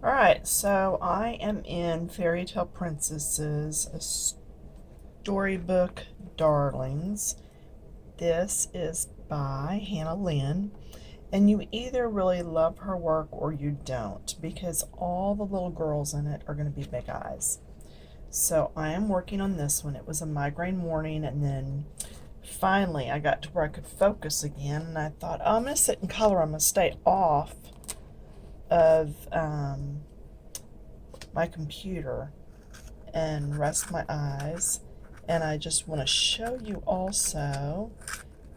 Alright, so I am in Fairy Tale Princesses, a storybook darlings. This is by Hannah Lynn, and you either really love her work or you don't, because all the little girls in it are going to be big eyes. So I am working on this one. It was a migraine morning, and then finally I got to where I could focus again, and I thought, oh, I'm going to sit and color. I'm going to stay off of my computer and rest my eyes. And I just want to show you also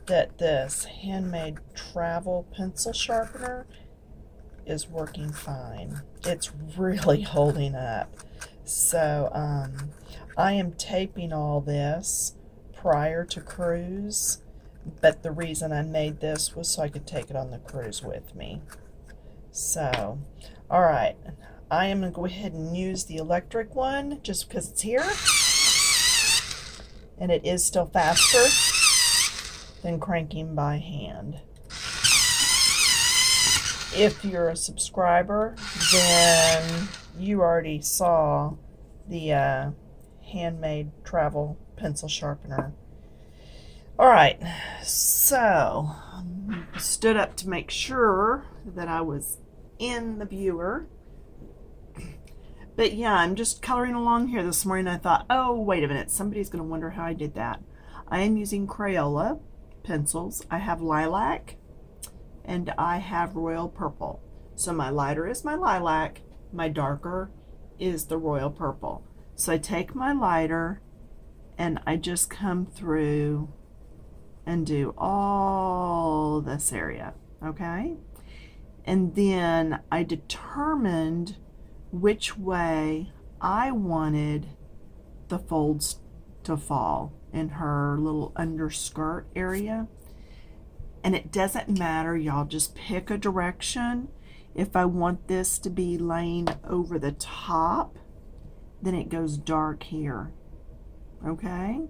that this handmade travel pencil sharpener is working fine. It's really holding up. So I am taping all this prior to cruise, but the reason I made this was so I could take it on the cruise with me. So, all right, I am going to go ahead and use the electric one just because it's here. And it is still faster than cranking by hand. If you're a subscriber, then you already saw the handmade travel pencil sharpener. All right, so stood up to make sure that I was in the viewer. But yeah, I'm just coloring along here this morning. I thought, oh, wait a minute. Somebody's going to wonder how I did that. I am using Crayola pencils. I have lilac and I have royal purple. So my lighter is my lilac. My darker is the royal purple. So I take my lighter and I just come through and do all this area, okay? And then I determined which way I wanted the folds to fall in her little underskirt area. And it doesn't matter, y'all, just pick a direction. If I want this to be laying over the top, then it goes dark here, okay?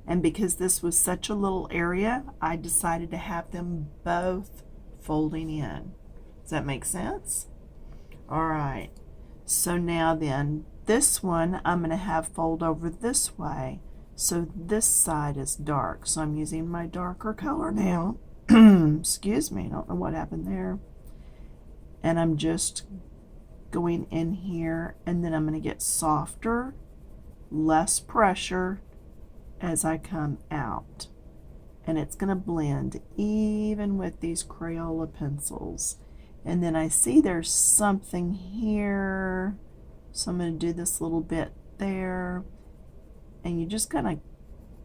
And because this was such a little area, I decided to have them both folding in. Does that make sense? All right. So now then, this one I'm going to have fold over this way. So this side is dark. So I'm using my darker color now. Excuse me, I don't know what happened there. And I'm just going in here, and then I'm going to get softer, less pressure as I come out. And it's going to blend even with these Crayola pencils. And then I see there's something here, so I'm going to do this little bit there. And you just kind of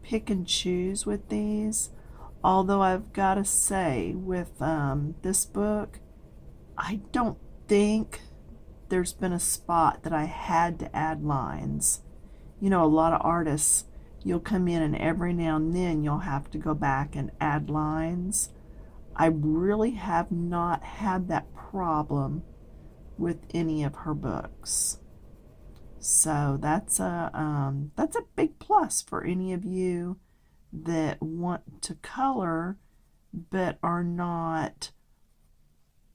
pick and choose with these. Although I've got to say, with this book, I don't think there's been a spot that I had to add lines. You know, a lot of artists, you'll come in and every now and then you'll have to go back and add lines. I really have not had that problem with any of her books. So that's a big plus for any of you that want to color but are not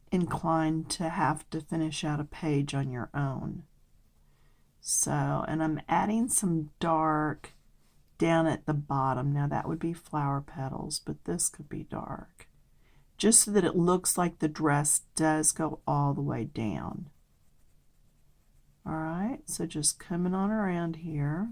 inclined to have to finish out a page on your own. So, and I'm adding some dark down at the bottom. Now that would be flower petals, but this could be dark, just so that it looks like the dress does go all the way down. All right, so just coming on around here.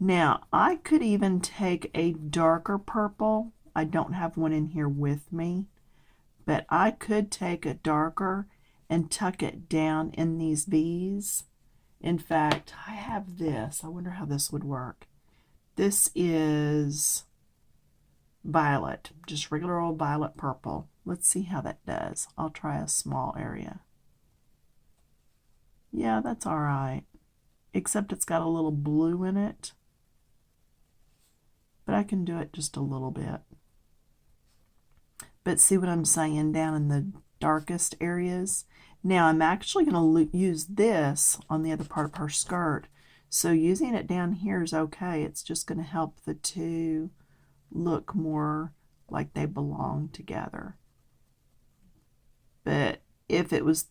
Now, I could even take a darker purple. I don't have one in here with me, but I could take a darker and tuck it down in these V's. In fact, I have this. I wonder how this would work. This is violet, just regular old violet purple. Let's see how that does. I'll try a small area. Yeah, that's all right, except it's got a little blue in it. But I can do it just a little bit. But see what I'm saying down in the darkest areas? Now I'm actually going to use this on the other part of her skirt. So using it down here is okay. It's just going to help the two look more like they belong together. But if it was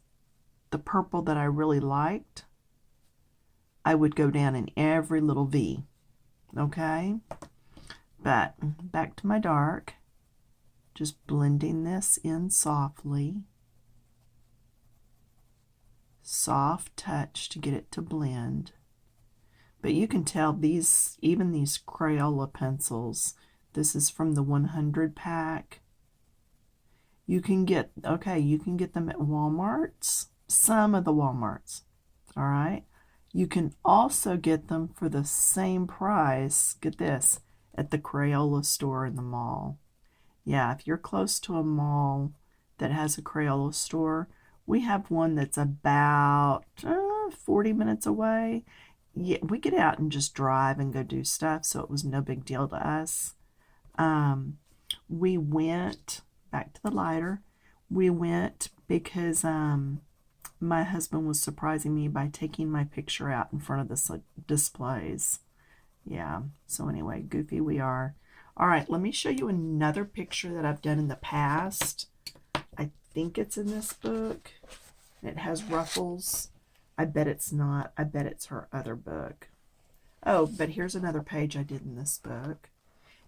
the purple that I really liked, I would go down in every little V. Okay? But back to my dark. Just blending this in softly. Soft touch to get it to blend. But you can tell these, even these Crayola pencils, this is from the 100 pack. You can get, you can get them at Walmart's, some of the Walmarts, all right? You can also get them for the same price, get this, at the Crayola store in the mall. Yeah, if you're close to a mall that has a Crayola store, we have one that's about 40 minutes away. Yeah, we get out and just drive and go do stuff, so it was no big deal to us. We went, back to the lighter, we went because my husband was surprising me by taking my picture out in front of the displays. Yeah, so anyway, goofy we are. All right, let me show you another picture that I've done in the past. I think it's in this book. It has Ruffles. I bet it's not. I bet it's her other book. Oh, but here's another page I did in this book.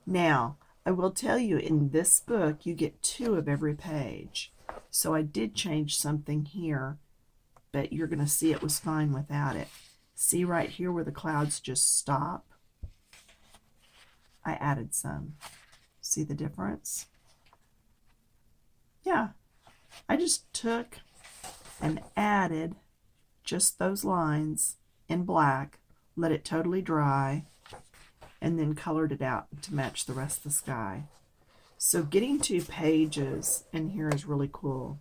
Now, I will tell you, in this book, you get 2 of every page. So I did change something here, but you're going to see it was fine without it. See right here where the clouds just stop? I added some. See the difference? Yeah, I just took and added just those lines in black, let it totally dry, and then colored it out to match the rest of the sky. So getting 2 pages in here is really cool.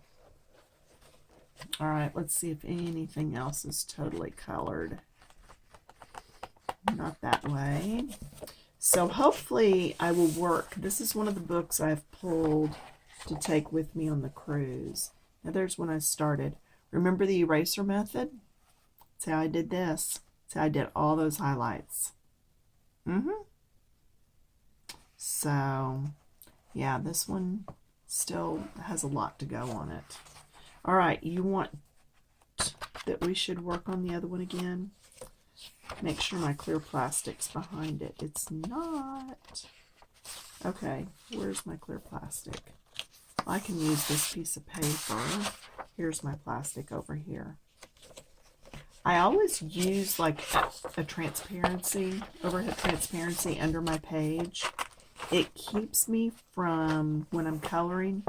All right, let's see if anything else is totally colored. Not that way. So hopefully I will work. This is one of the books I've pulled to take with me on the cruise. Now there's when I started. Remember the eraser method? That's how I did this. That's how I did all those highlights. So, yeah, this one still has a lot to go on it. All right, you want that we should work on the other one again? Make sure my clear plastic's behind it. It's not. Okay, where's my clear plastic? I can use this piece of paper. Here's my plastic over here. I always use like a transparency, overhead transparency under my page. It keeps me from, when I'm coloring,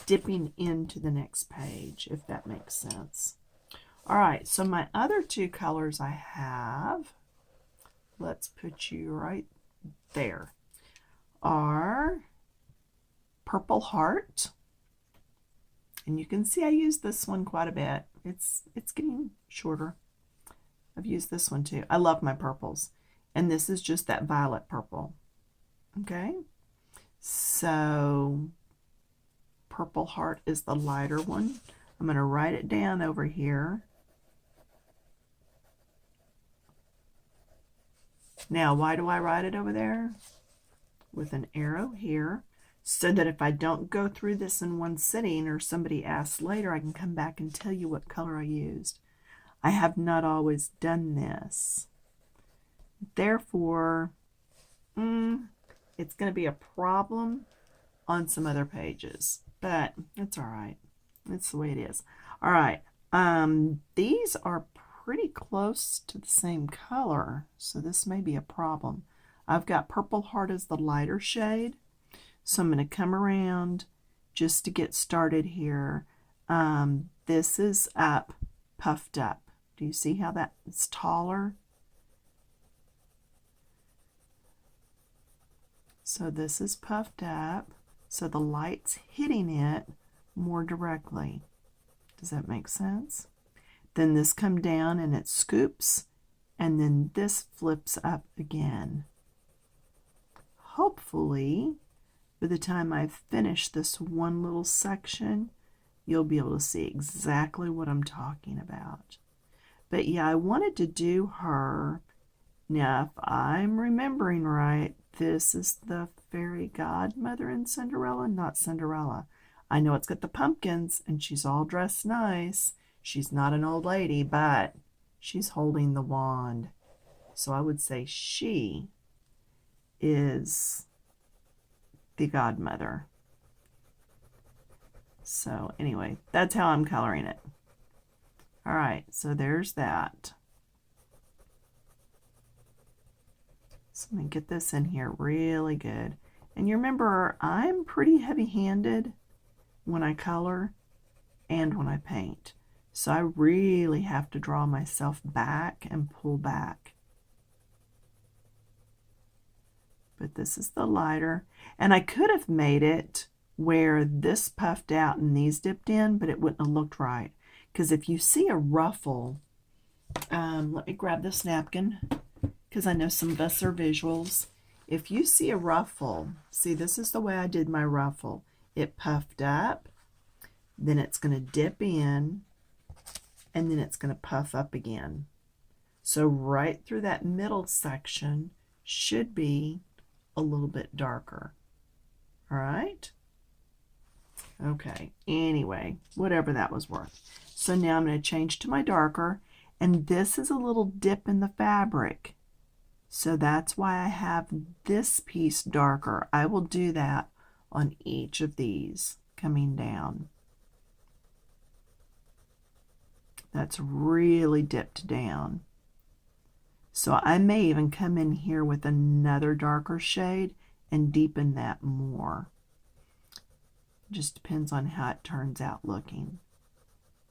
dipping into the next page, if that makes sense. All right, so my other 2 colors I have, let's put you right there, are Purple Heart. And you can see I use this one quite a bit. It's getting shorter. I've used this one too. I love my purples. And this is just that violet purple. Okay, so Purple Heart is the lighter one. I'm going to write it down over here. Now, why do I write it over there? With an arrow here, so that if I don't go through this in one sitting or somebody asks later, I can come back and tell you what color I used. I have not always done this. Therefore, it's going to be a problem on some other pages, but it's all right. That's the way it is. All right. These are pretty close to the same color, so this may be a problem. I've got Purple Heart as the lighter shade, so I'm going to come around just to get started here. This is up, puffed up. Do you see how that's taller? So this is puffed up, so the light's hitting it more directly. Does that make sense? Then this comes down and it scoops, and then this flips up again. Hopefully, by the time I finish this one little section, you'll be able to see exactly what I'm talking about. But yeah, I wanted to do her. Now, if I'm remembering right, this is the fairy godmother in Cinderella, not Cinderella. I know it's got the pumpkins and she's all dressed nice. She's not an old lady, but she's holding the wand. So I would say she is the godmother. So anyway, that's how I'm coloring it. All right, so there's that. So I'm going to get this in here really good. And you remember, I'm pretty heavy-handed when I color and when I paint. So I really have to draw myself back and pull back. But this is the lighter. And I could have made it where this puffed out and these dipped in, but it wouldn't have looked right. Because if you see a ruffle, let me grab this napkin, because I know some of us are visuals. If you see a ruffle, see, this is the way I did my ruffle. It puffed up, then it's going to dip in, and then it's going to puff up again. So right through that middle section should be a little bit darker. All right? Okay, anyway, whatever that was worth. So now I'm going to change to my darker, and this is a little dip in the fabric. So that's why I have this piece darker. I will do that on each of these coming down. That's really dipped down. So I may even come in here with another darker shade and deepen that more. Just depends on how it turns out looking.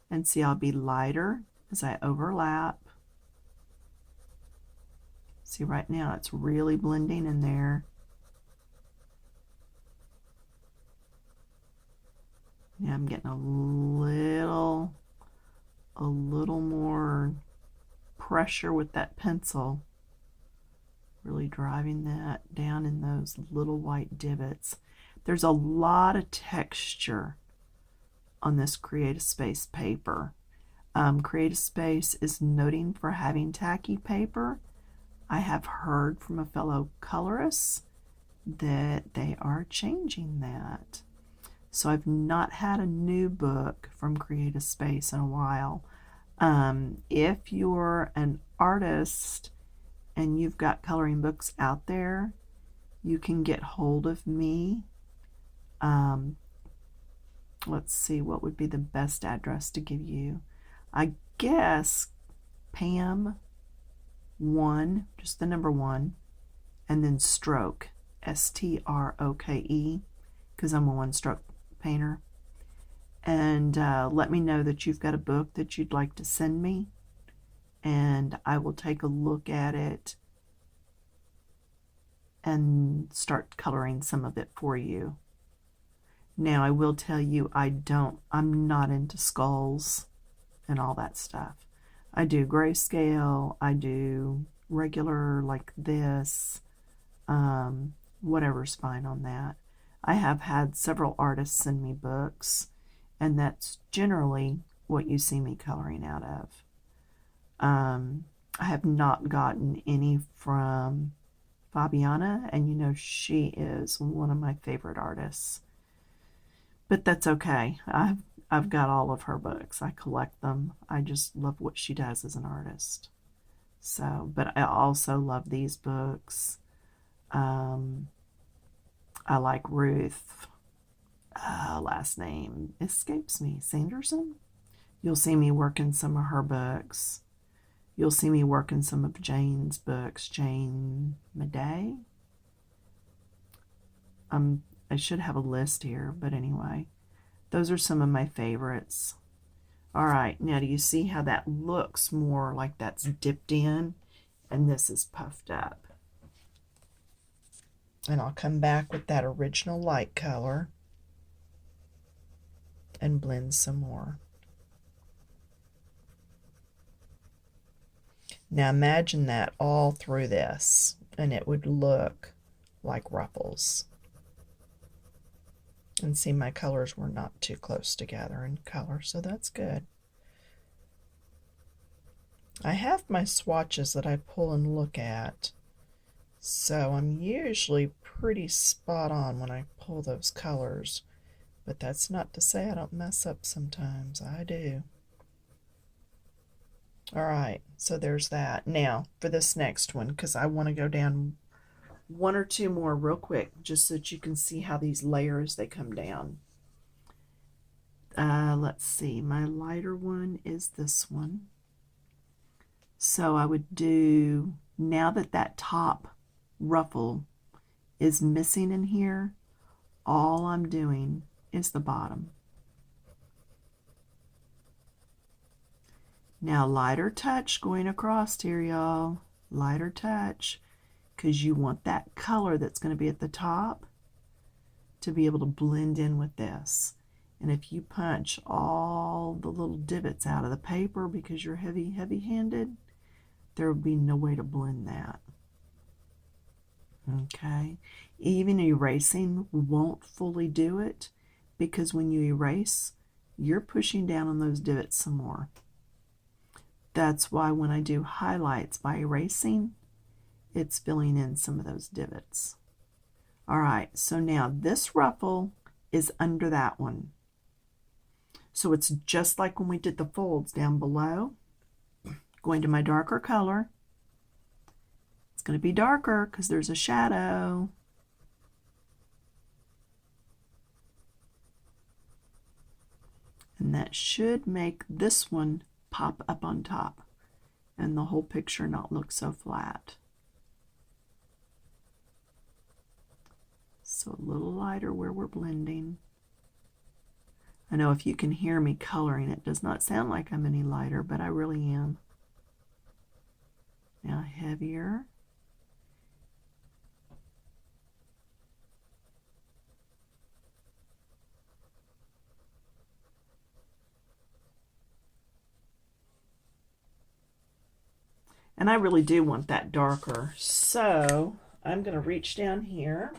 And see, I'll be lighter as I overlap. See, right now it's really blending in there. Now I'm getting a little more pressure with that pencil. Really driving that down in those little white divots. There's a lot of texture on this Creative Space paper. Creative Space is noting for having tacky paper. I have heard from a fellow colorist that they are changing that. So I've not had a new book from Creative Space in a while. If you're an artist and you've got coloring books out there, you can get hold of me. Let's see, what would be the best address to give you? I guess Pam 1, just the number 1, and then stroke, S-T-R-O-K-E, because I'm a one-stroke painter. And let me know that you've got a book that you'd like to send me, and I will take a look at it and start coloring some of it for you. Now I will tell you, I'm not into skulls and all that stuff. I do grayscale, I do regular like this, whatever's fine on that. I have had several artists send me books, and that's generally what you see me coloring out of. I have not gotten any from Fabiana, and you know she is one of my favorite artists. But that's okay. I've got all of her books. I collect them. I just love what she does as an artist. So, but I also love these books. I like Ruth. Last name escapes me. Sanderson? You'll see me working some of her books. You'll see me working some of Jane's books. Jane Madej? I should have a list here, but anyway, those are some of my favorites. All right, now do you see how that looks more like that's dipped in and this is puffed up? And I'll come back with that original light color and blend some more. Now imagine that all through this, and it would look like Ruffles. And see, my colors were not too close together in color, so that's good. I have my swatches that I pull and look at. So I'm usually pretty spot on when I pull those colors, but that's not to say I don't mess up sometimes. I do. All right, so there's that. Now for this next one, because I want to go down one or two more real quick, just so that you can see how these layers they come down. Let's see, my lighter one is this one. So I would do, now that that top ruffle is missing in here, all I'm doing is the bottom. Now lighter touch going across here, y'all. Lighter touch, because you want that color that's going to be at the top to be able to blend in with this. And if you punch all the little divots out of the paper because you're heavy-handed, there will be no way to blend that. Okay, even erasing won't fully do it, because when you erase, you're pushing down on those divots some more. That's why when I do highlights by erasing, it's filling in some of those divots. All right, so now this ruffle is under that one. So it's just like when we did the folds down below. Going to my darker color. It's going to be darker because there's a shadow. And that should make this one pop up on top and the whole picture not look so flat. So a little lighter where we're blending. I know if you can hear me coloring, it does not sound like I'm any lighter, but I really am. Now heavier. And I really do want that darker. So I'm going to reach down here.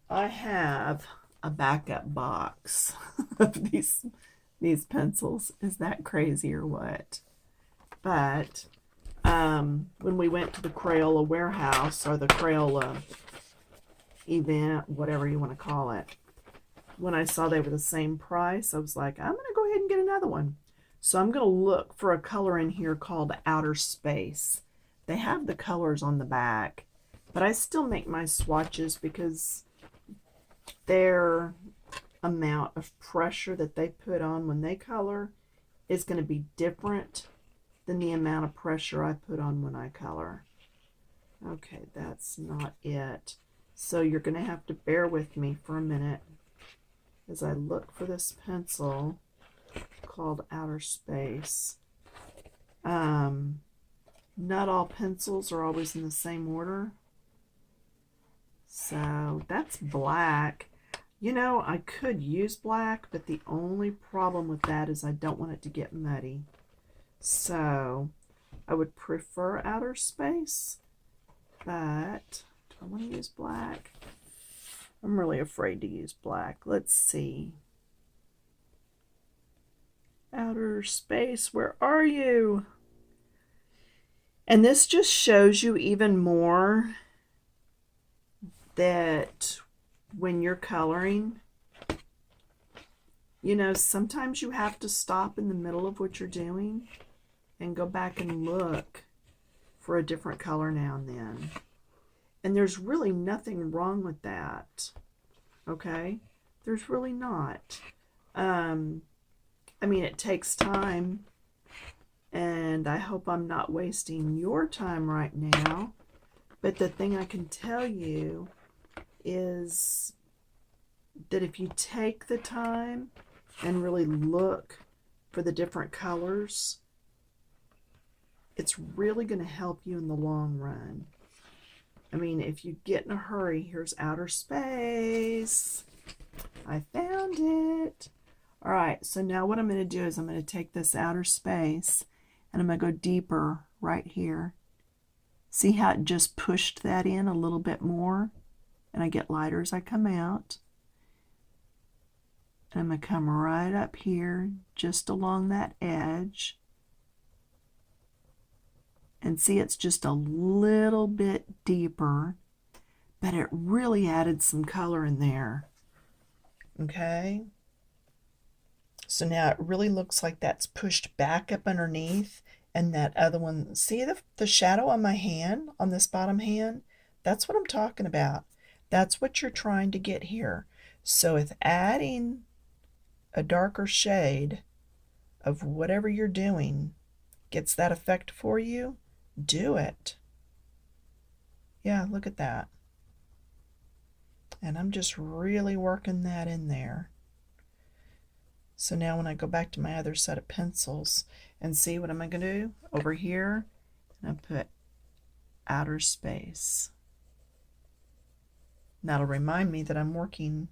I have a backup box of these pencils. Is that crazy or what? But when we went to the Crayola warehouse, or the Crayola event, whatever you want to call it, when I saw they were the same price, I was like, I'm going to go ahead and get another one. So I'm going to look for a color in here called Outer Space. They have the colors on the back, but I still make my swatches because their amount of pressure that they put on when they color is going to be different than the amount of pressure I put on when I color. Okay, that's not it. So you're going to have to bear with me for a minute as I look for this pencil called Outer Space. Not all pencils are always in the same order. So that's black. You know, I could use black, but the only problem with that is I don't want it to get muddy. So I would prefer Outer Space, but do I want to use black? I'm really afraid to use black. Let's see. Outer Space, where are you? And this just shows you even more that when you're coloring, you know, sometimes you have to stop in the middle of what you're doing and go back and look for a different color now and then. And there's really nothing wrong with that. Okay? There's really not. I mean, it takes time, and I hope I'm not wasting your time right now. But the thing I can tell you is that if you take the time and really look for the different colors, it's really going to help you in the long run. I mean, if you get in a hurry, here's Outer Space. I found it. All right, so now what I'm going to do is I'm going to take this Outer Space and I'm going to go deeper right here. See how it just pushed that in a little bit more? And I get lighter as I come out. And I'm going to come right up here, just along that edge. And see, it's just a little bit deeper, but it really added some color in there. Okay. So now it really looks like that's pushed back up underneath, and that other one, see the shadow on my hand, on this bottom hand? That's what I'm talking about. That's what you're trying to get here. So if adding a darker shade of whatever you're doing gets that effect for you, do it. Yeah, look at that. And I'm just really working that in there. So now when I go back to my other set of pencils and see what am I going to do over here, and I put outer space. And that'll remind me that I'm working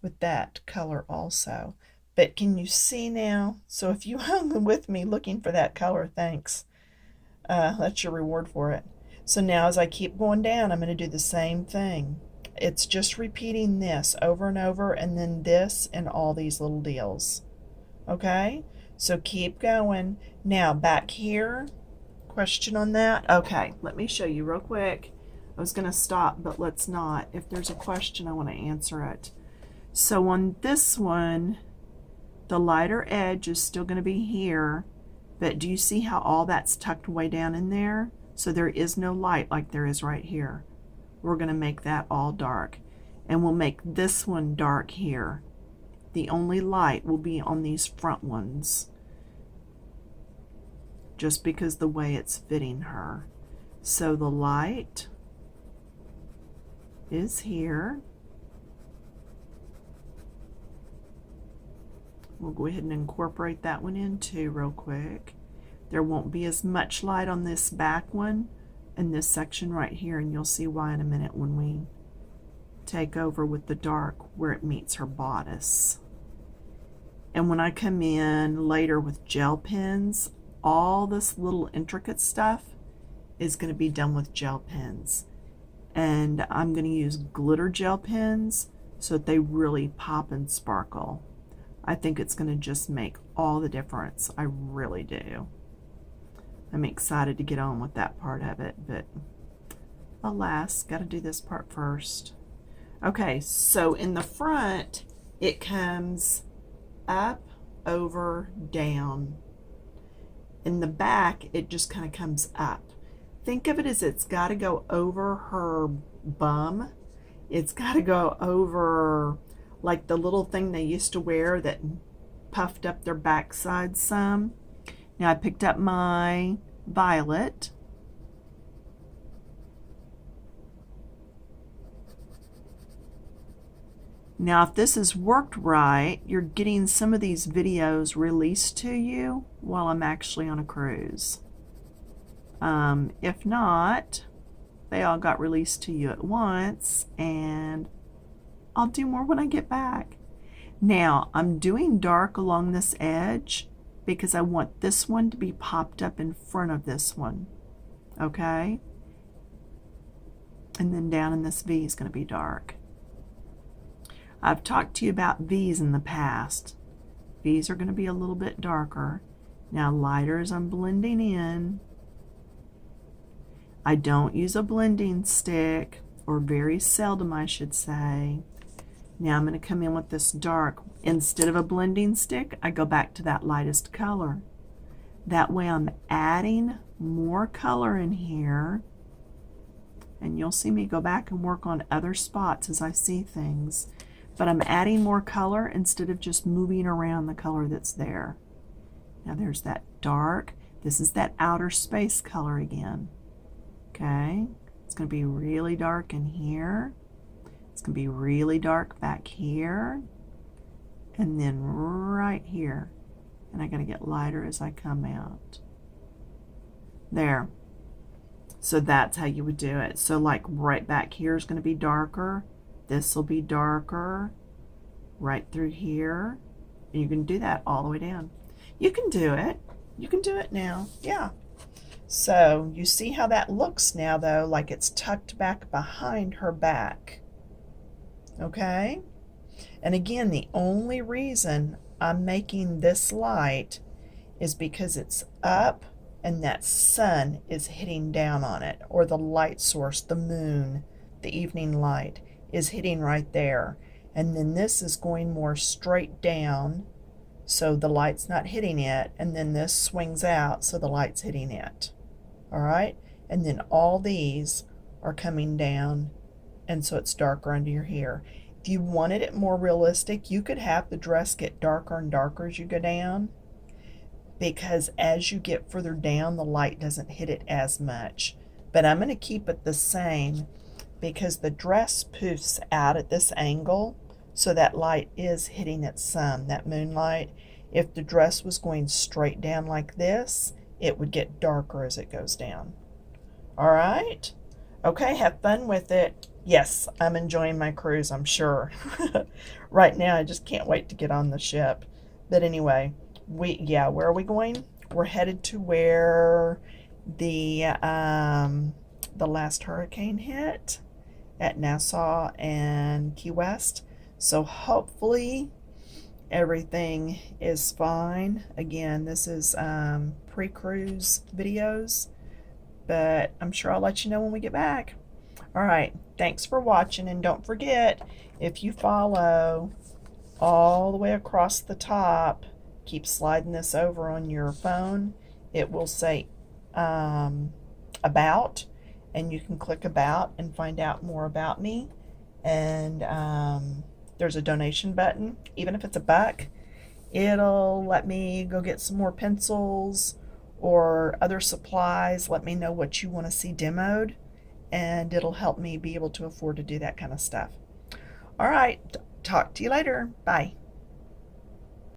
with that color also. But can you see now? So if you hung with me looking for that color, thanks. That's your reward for it. So now as I keep going down, I'm going to do the same thing. It's just repeating this over and over, and then this and all these little deals. Okay, so keep going. Now back here, question on that? Okay, let me show you real quick. I was going to stop, but let's not. If there's a question, I want to answer it. So on this one, the lighter edge is still going to be here, but do you see how all that's tucked way down in there? So there is no light like there is right here. We're going to make that all dark, and we'll make this one dark here. The only light will be on these front ones, just because the way it's fitting her. So the light is here. We'll go ahead and incorporate that one in too real quick. There won't be as much light on this back one and this section right here, and you'll see why in a minute when we take over with the dark where it meets her bodice. And when I come in later with gel pens, all this little intricate stuff is going to be done with gel pens. And I'm going to use glitter gel pens so that they really pop and sparkle. I think it's going to just make all the difference. I really do. I'm excited to get on with that part of it, but alas, got to do this part first. Okay, so in the front, it comes up, over, down. In the back, it just kind of comes up. Think of it as it's got to go over her bum. It's got to go over like the little thing they used to wear that puffed up their backside some. Now I picked up my violet. Now if this has worked right, you're getting some of these videos released to you while I'm actually on a cruise. If not, they all got released to you at once, and I'll do more when I get back. Now I'm doing dark along this edge because I want this one to be popped up in front of this one. Okay? And then down in this V is going to be dark. I've talked to you about V's in the past. V's are going to be a little bit darker. Now lighter as I'm blending in. I don't use a blending stick, or very seldom I should say. Now I'm going to come in with this dark. Instead of a blending stick, I go back to that lightest color. That way I'm adding more color in here, and you'll see me go back and work on other spots as I see things. But I'm adding more color instead of just moving around the color that's there. Now there's that dark. This is that outer space color again. Okay, it's going to be really dark in here. It's going to be really dark back here. And then right here. And I got to get lighter as I come out. There. So that's how you would do it. So like right back here is going to be darker. This will be darker. Right through here. And you can do that all the way down. You can do it. You can do it now. Yeah. So you see how that looks now though, like it's tucked back behind her back. Okay? And again, the only reason I'm making this light is because it's up and that sun is hitting down on it, or the light source, the moon, the evening light is hitting right there. And then this is going more straight down, so the light's not hitting it, and then this swings out so the light's hitting it. All right? And then all these are coming down, and so it's darker under your hair. If you wanted it more realistic, you could have the dress get darker and darker as you go down, because as you get further down, the light doesn't hit it as much. But I'm going to keep it the same because the dress poofs out at this angle, so that light is hitting it some, that moonlight. If the dress was going straight down like this, it would get darker as it goes down. All right? Okay, have fun with it. Yes, I'm enjoying my cruise, I'm sure. Right now, I just can't wait to get on the ship. But anyway, where are we going? We're headed to where the last hurricane hit at Nassau and Key West. So hopefully everything is fine. Again, this is pre-cruise videos, but I'm sure I'll let you know when we get back. All right, thanks for watching, and don't forget, if you follow all the way across the top, keep sliding this over on your phone, it will say about, and you can click about and find out more about me. And there's a donation button. Even if it's $1, it'll let me go get some more pencils or other supplies. Let me know what you want to see demoed, and it'll help me be able to afford to do that kind of stuff. All right, talk to you later. Bye.